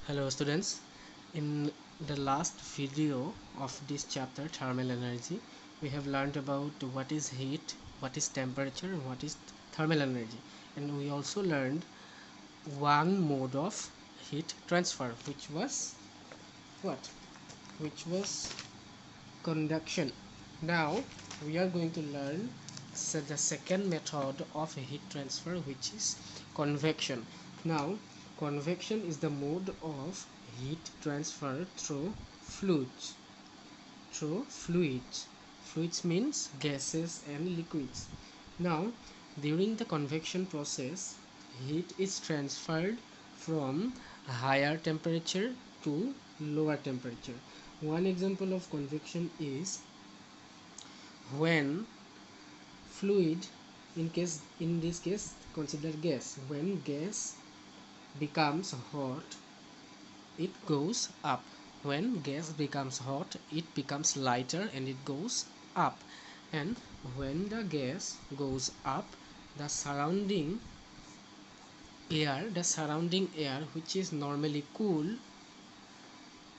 Hello students, in the last video of this chapter thermal energy we have learned about what is heat, what is temperature and what is thermal energy, and we also learned one mode of heat transfer which was what? Which was conduction. Now we are going to learn the second method of heat transfer, which is convection. Now convection is the mode of heat transfer through fluids. Fluids means gases and liquids. Now during the convection process, heat is transferred from higher temperature to lower temperature. One example of convection is when fluid, in this case consider gas, when gas becomes hot it goes up. When gas becomes hot it becomes lighter and it goes up, and when the gas goes up, the surrounding air which is normally cool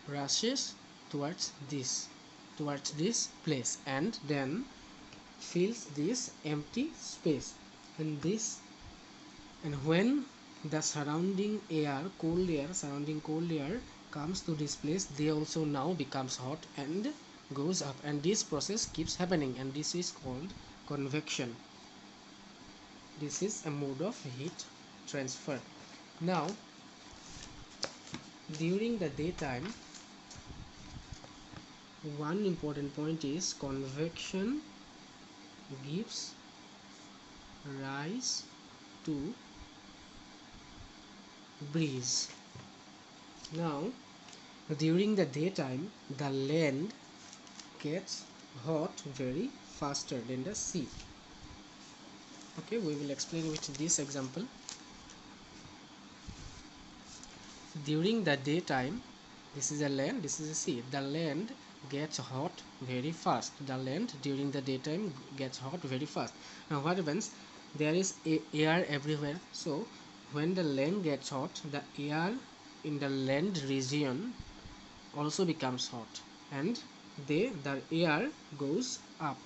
rushes towards this place and then fills this empty space, and when the surrounding cold air comes to this place, they also now becomes hot and goes up, and this process keeps happening, and this is called convection. This is a mode of heat transfer. Now during the daytime, one important point is convection gives rise to breeze. Now during the daytime the land gets hot very faster than the sea. Okay, we will explain with this example. During the daytime, this is a land, this is a sea, the land gets hot very fast. The land during the daytime gets hot very fast. Now what happens? There is air everywhere, so when the land gets hot, the air in the land region also becomes hot, and the air goes up.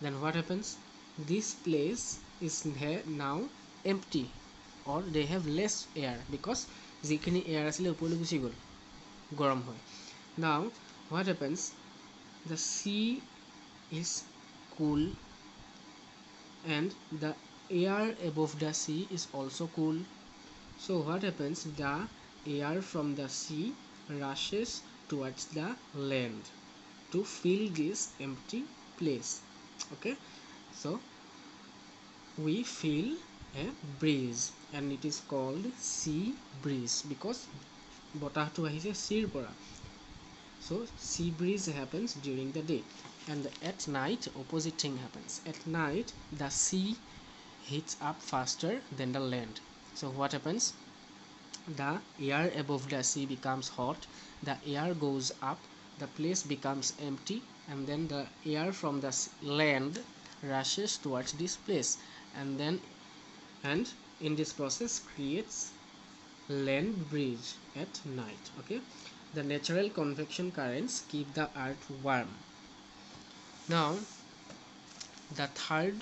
Then what happens? This place is now empty, or they have less air because যিখিনি air asile upole gusi gol gorom hoy. Now what happens? The sea is cool and the air above the sea is also cool. So what happens? The air from the sea rushes towards the land to fill this empty place. Okay, so we feel a breeze and it is called sea breeze because botahtu ahise seer pora. So sea breeze happens during the day, and at night opposite thing happens. At night the sea heats up faster than the land. So what happens? The air above the sea becomes hot, the air goes up, the place becomes empty, and then the air from the land rushes towards this place, and in this process creates land breeze at night. Okay, the natural convection currents keep the earth warm. Now the third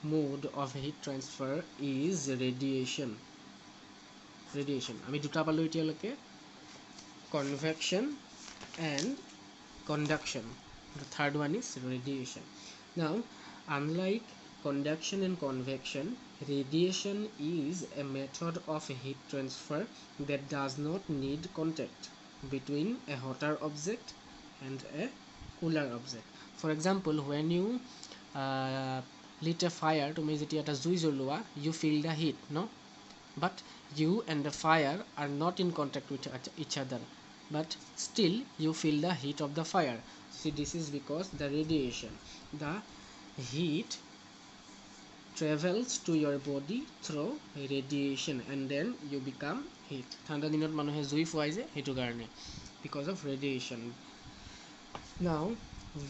mode of heat transfer is radiation. আমি দুটা পালো এতিয়ালৈকে, convection and conduction. The third one is radiation. Now unlike conduction and convection, radiation is a method of heat transfer that does not need contact between a hotter object and a cooler object. For example, when you lit a fire, তুমি যেতিয়া এটা জুই জ্বলোৱা, you feel the heat, no? But you and the fire are not in contact with each other, but still you feel the heat of the fire. See, this is because the radiation, the heat travels to your body through radiation and then you become heat. Thanda dinot manuhe jui fuai je hetu karone, because of radiation. Now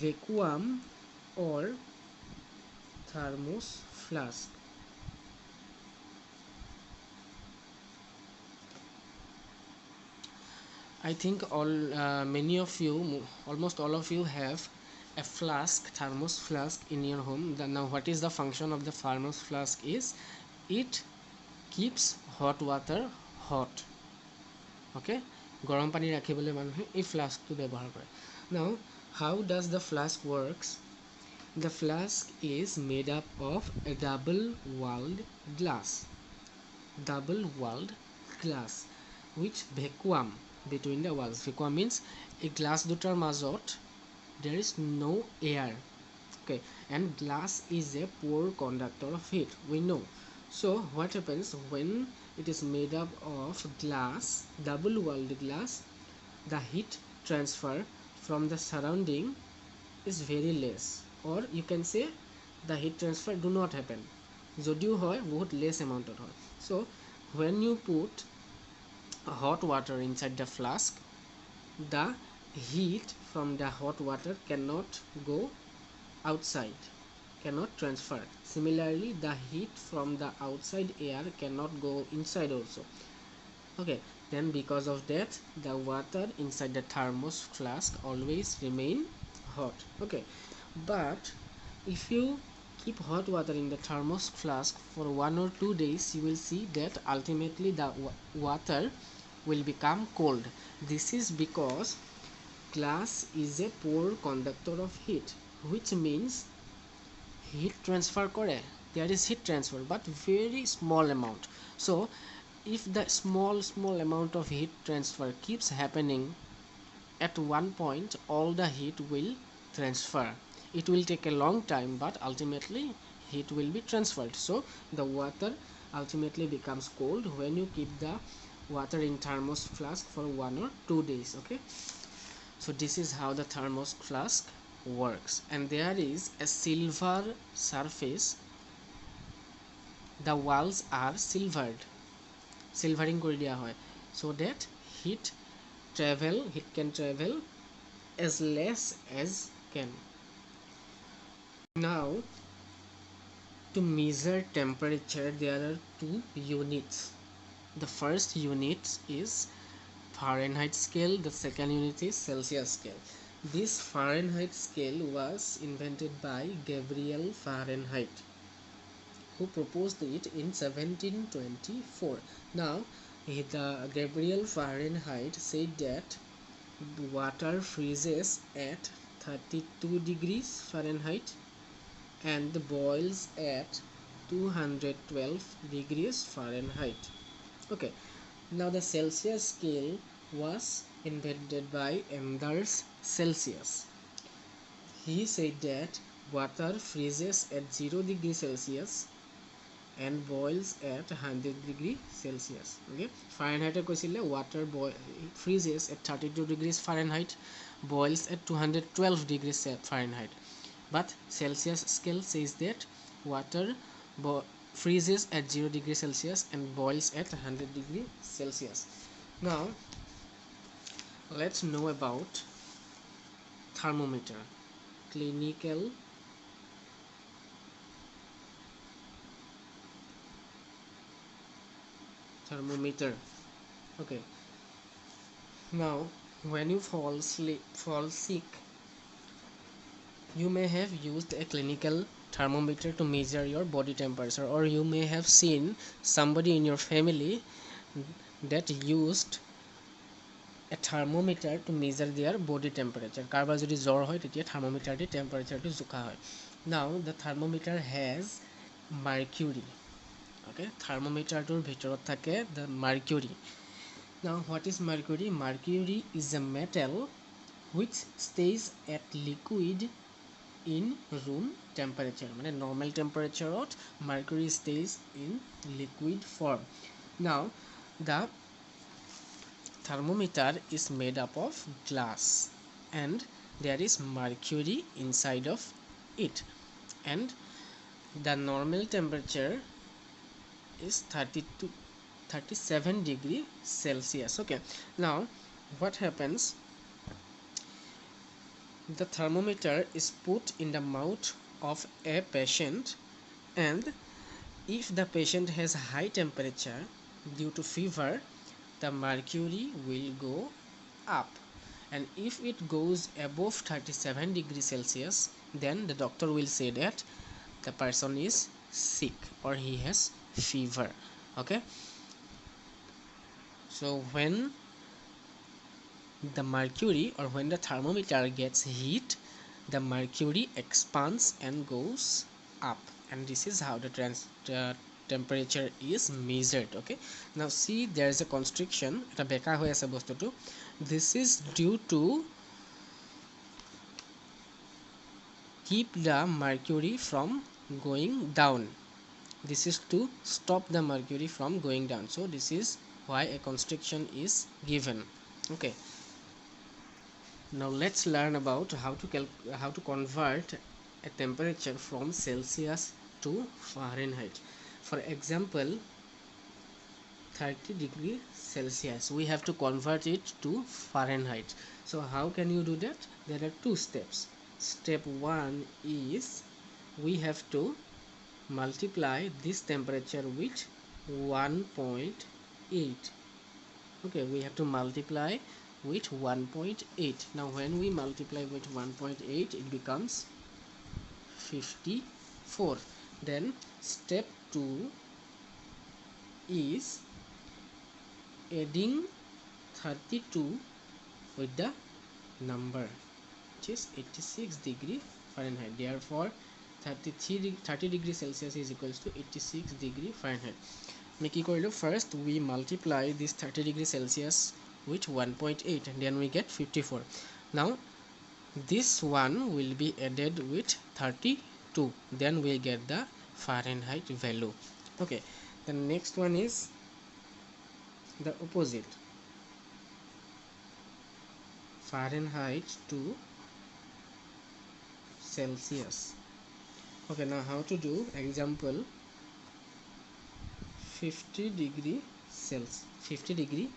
vacuum or thermos flask. I think many of you, almost all of you, have a flask, thermos flask in your home. Now, what is the function of the thermos flask? Is it keeps hot water hot. Okay, গৰম পানী ৰাখিবলৈ মানুহে এই ফ্লাস্কটো ব্যৱহাৰ কৰে. Now, how does the flask works? The flask is made up of a double walled glass which vacuum between the walls. Vacuum means a glass দুটাৰ মাজত there is no air. Okay, and glass is a poor conductor of heat, we know. So what happens when it is made up of glass, double walled glass, the heat transfer from the surrounding is very less, or you can say the heat transfer do not happen, যদিও হয় বহুত less amount of হয়. So when you put hot water inside the flask, the heat from the hot water cannot go outside, cannot transfer. Similarly, the heat from the outside air cannot go inside also. Okay, then because of that, the water inside the thermos flask always remain hot. Okay, but if you keep hot water in the thermos flask for 1 or 2 days, you will see that ultimately the water will become cold. This is because glass is a poor conductor of heat, which means heat transfer kore, there is heat transfer but very small amount. So if the small amount of heat transfer keeps happening, at one point all the heat will transfer. It will take a long time, but ultimately heat will be transferred. So the water ultimately becomes cold when you keep the water in thermos flask for 1 or 2 days. Okay, so this is how the thermos flask works. And there is a silver surface, the walls are silvering kori dia hoy, so that heat can travel as less as can. Now, to measure temperature, there are 2 units. The first unit is Fahrenheit scale, the second unit is Celsius scale. This Fahrenheit scale was invented by Gabriel Fahrenheit, who proposed it in 1724. Now, the Gabriel Fahrenheit said that water freezes at 32 degrees Fahrenheit and boils at 212 degrees Fahrenheit. Okay, now the Celsius scale was invented by Anders Celsius. He said that water freezes at 0 degrees Celsius and boils at 100 degrees Celsius. Okay, Fahrenheit কৈছিলে water freezes at 32 degrees Fahrenheit, boils at 212 degrees Fahrenheit. But Celsius scale says that water freezes at 0 degrees Celsius and boils at 100 degrees Celsius. Now, let's know about thermometer, clinical thermometer. Okay, now when you fall sick, you may have used a clinical thermometer to measure your body temperature, or you may have seen somebody in your family that used a thermometer to measure their body temperature. Karbar jodi jor hoy tetia thermometer di temperature to jukha hoy. Now the thermometer has mercury. Okay, thermometer tor bhitorot thake the mercury. Now what is mercury? Mercury is a metal which stays at liquid in room temperature. Mane normal temperature ot mercury stays in liquid form. Now the thermometer is made up of glass and there is mercury inside of it, and the normal temperature is 37 degrees Celsius. Okay, now what happens? The thermometer is put in the mouth of a patient, and if the patient has high temperature due to fever, the mercury will go up, and if it goes above 37 degrees Celsius, then the doctor will say that the person is sick or he has fever. Okay, so when the mercury or when the thermometer gets heat, the mercury expands and goes up, and this is how the temperature is measured. Okay, now see, there is a constriction, eta beka hoy ase bostu to. This is due to keep the mercury from going down. This is to stop the mercury from going down, so this is why a constriction is given. Okay, now let's learn about how to convert a temperature from Celsius to Fahrenheit. For example, 30 degree Celsius, we have to convert it to Fahrenheit. So how can you do that? There are two steps. Step 1 is we have to multiply this temperature with 1.8. okay, we have to multiply with 1.8. now when we multiply with 1.8, it becomes 54. Then step 2 is adding 32 with the number, which is 86 degree Fahrenheit. Therefore 30 degree Celsius is equals to 86 degree Fahrenheit. Make equal. First we multiply this 30 degree Celsius with 1.8, and then we get 54. Now this one will be added with 32, then we get the Fahrenheit value. Okay, the next one is the opposite, Fahrenheit to Celsius. Okay, now how to do? Example, 50 degree Celsius, 50 degree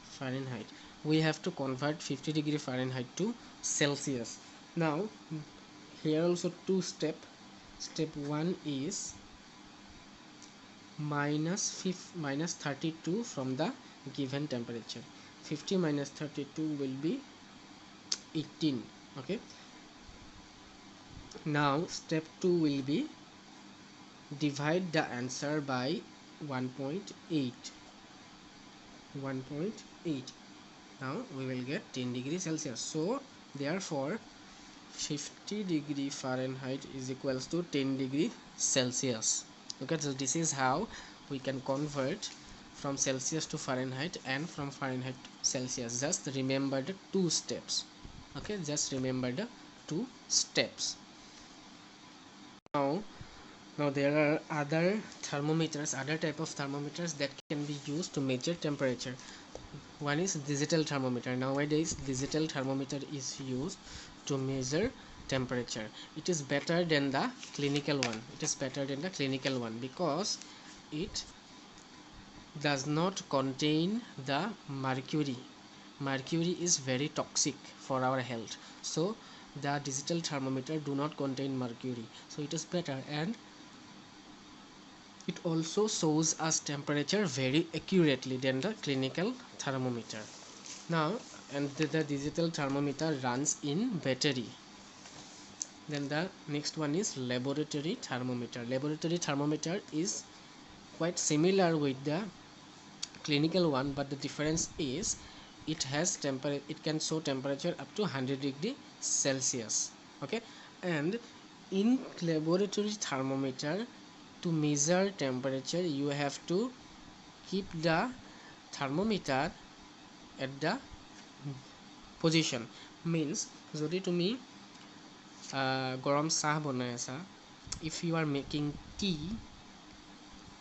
Fahrenheit. We have to convert 50 degree Fahrenheit to Celsius. Now here also two step. Step 1 is minus 32 from the given temperature. 50 minus 32 will be 18. Okay, now step 2 will be divide the answer by 1.8. Now we will get 10 degrees Celsius. So therefore 50 degree Fahrenheit is equals to 10 degree Celsius. Okay, so this is how we can convert from Celsius to Fahrenheit and from Fahrenheit to Celsius. Just remember the two steps. Okay, just remember the two steps. Now there are other type of thermometers that can be used to measure temperature. One is digital thermometer. Nowadays digital thermometer is used to measure temperature. It is better than the clinical one. Because it does not contain the mercury. Mercury is very toxic for our health, so the digital thermometer do not contain mercury, so it is better, and it also shows us temperature very accurately than the clinical thermometer. Now, and the digital thermometer runs in battery. Then the next one is laboratory thermometer. Laboratory thermometer is quite similar with the clinical one, but the difference is it can show temperature up to 100 degree Celsius. Okay, and in laboratory thermometer, to measure temperature you have to keep the thermometer at the position. Means jodi tumi garam chah banai asa, if you are making tea,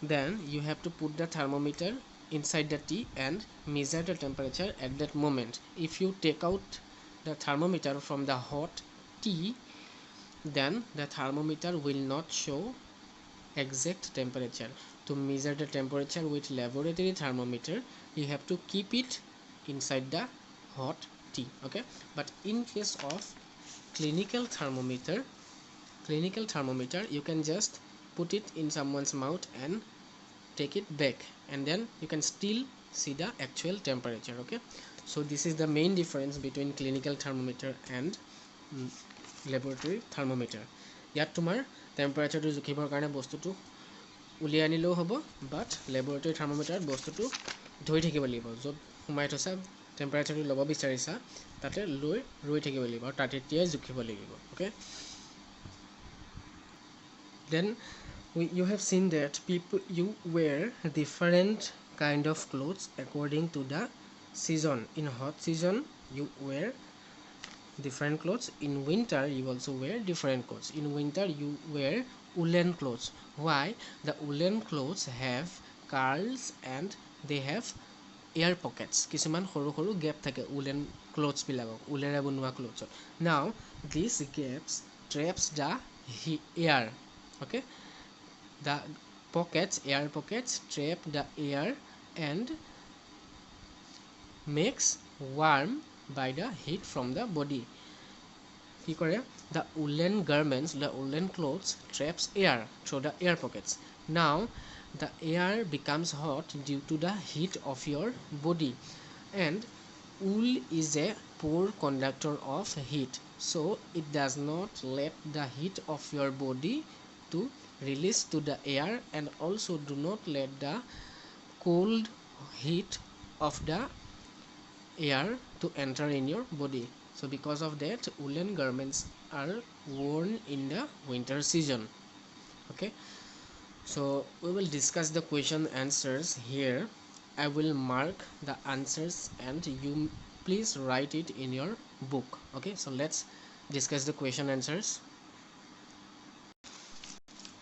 then you have to put the thermometer inside the tea and measure the temperature at that moment. If you take out the thermometer from the hot tea, then the thermometer will not show exact temperature. To measure the temperature with laboratory thermometer, you have to keep it inside the hot tea. Okay, but in case of clinical thermometer, you can just put it in someone's mouth and take it back, and then you can still see the actual temperature. Okay, So this is the main difference between clinical thermometer and laboratory thermometer. ইয়াত তোমাৰ টেম্পাৰেচাৰটো জুখিবৰ কাৰণে বস্তুটো উলিয়াই আনিলেও হ'ব, but laboratory থাৰ্মোমিটাৰত বস্তুটো ধৰি থাকিব লাগিব, য'ত সোমাই থৈছা টেম্পাৰেচাৰটো ল'ব বিচাৰিছা তাতে লৈ ৰৈ থাকিব লাগিব আৰু তাত এতিয়াই জুখিব লাগিব. Okay, then you have seen that people you wear different kind of clothes according to the season. In hot season you wear different clothes, in winter you also wear different clothes. In winter you wear woolen clothes. Why? The woolen clothes have curls and they have air pockets. Kisuman horu horu gap thake woolen clothes bilagok, woolere bunwa clothes. Now these gaps traps the air. Okay, the pockets, air pockets trap the air and makes warm by the heat from the body. The woolen garments, the woolen clothes traps air through the air pockets. Now the air becomes hot due to the heat of your body, and wool is a poor conductor of heat, so it does not let the heat of your body to release to the air, and also do not let the cold heat of the air to enter in your body. So because of that, woolen garments are worn in the winter season. Okay, so we will discuss the question answers here. I will mark the answers and you please write it in your book. Okay, so let's discuss the question answers.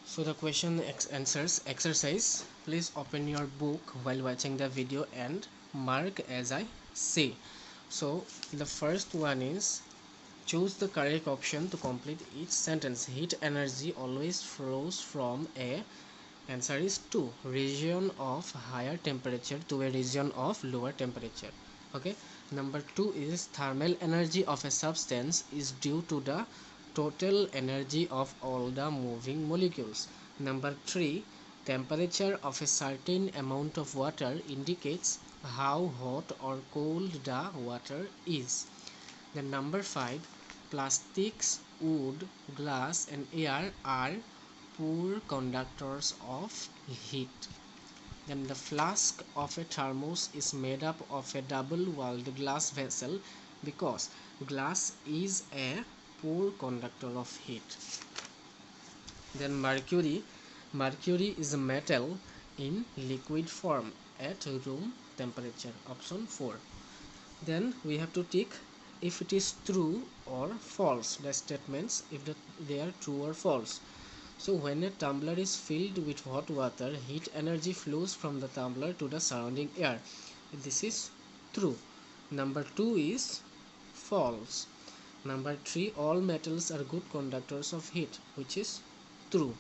So the question answers exercise, please open your book while watching the video and mark as I say. So the first one is, choose the correct option to complete each sentence. Heat energy always flows from a, answer is 2, region of higher temperature to a region of lower temperature. Okay, number 2 is, thermal energy of a substance is due to the total energy of all the moving molecules. Number 3, temperature of a certain amount of water indicates how hot or cold the water is. Then number 5, plastics, wood, glass and air are poor conductors of heat. Then the flask of a thermos is made up of a double-walled glass vessel because glass is a poor conductor of heat. Then mercury is a metal in liquid form at room temperature, option 4. Then we have to tick if it is true or false, the statements if they are true or false. So when a tumbler is filled with hot water, heat energy flows from the tumbler to the surrounding air. This is true. Number 2 is false. Number 3, all metals are good conductors of heat, which is true.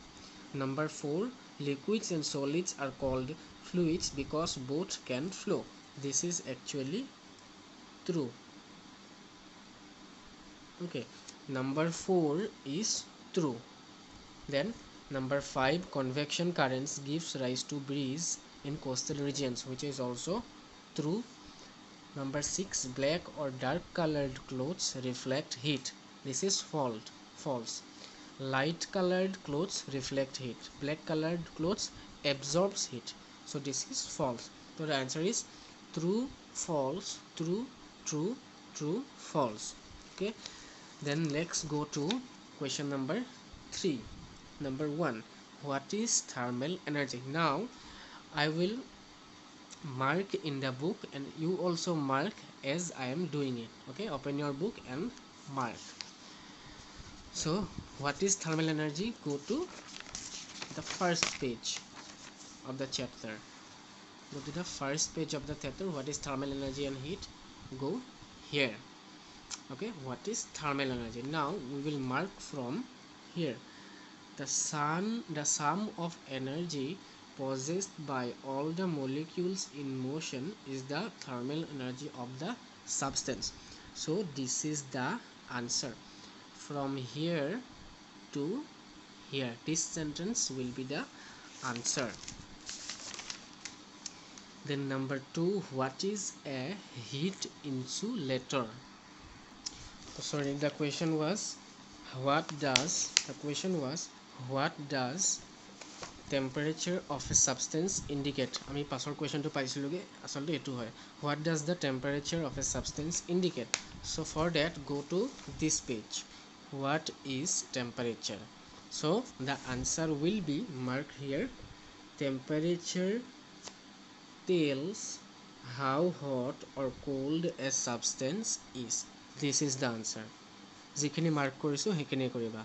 Number 4, liquids and solids are called fluids because both can flow. This is actually true. Okay, number 4 is true. Then number 5, convection currents gives rise to breeze in coastal regions, which is also true. Number 6, black or dark colored clothes reflect heat. This is false. Light colored clothes reflect heat. Black colored clothes absorbs heat. So this is false. So the answer is true, false, true, true, true, false. Okay, then let's go to question number 3. Number 1, what is thermal energy? Now I will mark in the book and you also mark as I am doing it. Okay, open your book and mark. So what is thermal energy? Go to the first page of the chapter. Go to the first page of the chapter. What is thermal energy and heat? Go here. Okay, what is thermal energy? Now we will mark from here. The sum of energy possessed by all the molecules in motion is the thermal energy of the substance. So this is the answer. From here to here, this sentence will be the answer. Then number 2, what is a heat insulator? Sorry, the question was what does temperature of a substance indicate? আমি পাছৰ কোৱেশ্যনটো পাইছিলোগে আসলতে এটো হয় what does the temperature of a substance indicate? So for that go to this page. What is temperature? So the answer will be marked here. Temperature tells how hot or cold a substance is. This is the answer. যিখিনি mark কৰিছো সেইখিনি কৰিবা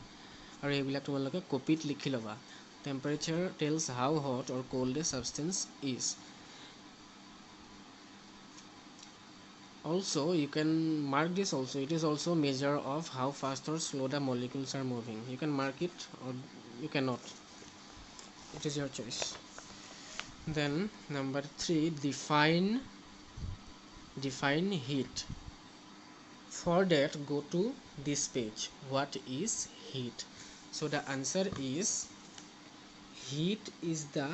আৰু এইবিলাক তোমালোকে কপিত লিখি লবা temperature tells how hot or cold a substance is. Also you can mark this also, it is also measure of how fast or slow the molecules are moving. You can mark it or you cannot, it is your choice. Then number 3, define heat. For that go to this page. What is heat? So the answer is heat is the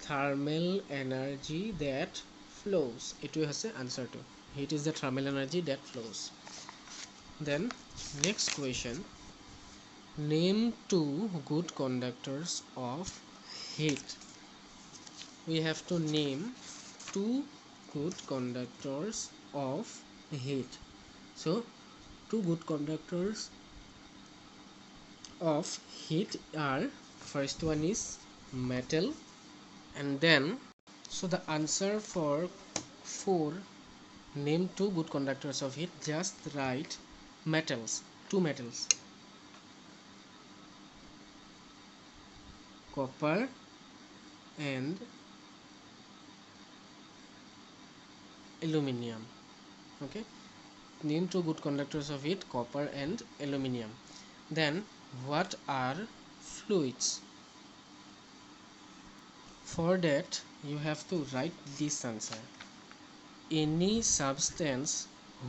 thermal energy that flows. It has an answer to heat is the thermal energy that flows. Then next question, name 2 good conductors of heat. We have to name 2 good conductors of heat. So 2 good conductors of heat are, first one is metal, and then so the answer for 4, name 2 good conductors of heat, just write metals, 2 metals, copper and aluminum. Okay, name 2 good conductors of heat, copper and aluminum. Then what are fluids? For that you have to write this answer. Any substance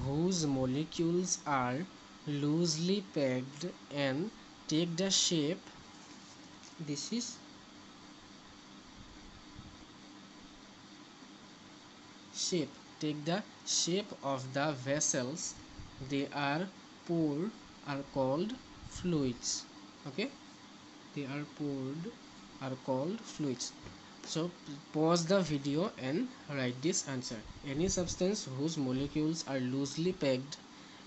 whose molecules are loosely packed and take the shape, this is shape, take the shape of the vessels they are poured are called fluids. Okay, they are poured are called fluids. So pause the video and write this answer. Any substance whose molecules are loosely packed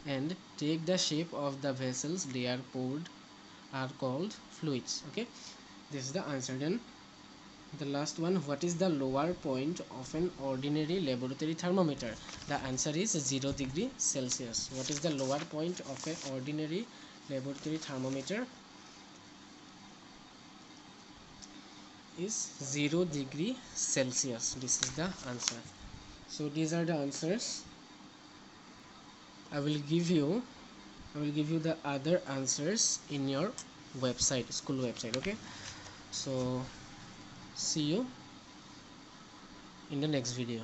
and take the shape of the vessels they are poured are called fluids. Okay, this is the answer. Then the last one, what is the lower point of an ordinary laboratory thermometer? The answer is 0 degree Celsius. What is the lower point of an ordinary laboratory thermometer? Is 0 degree Celsius. This is the answer. So these are the answers. I will give you the other answers in your website, school website. Okay, so see you in the next video.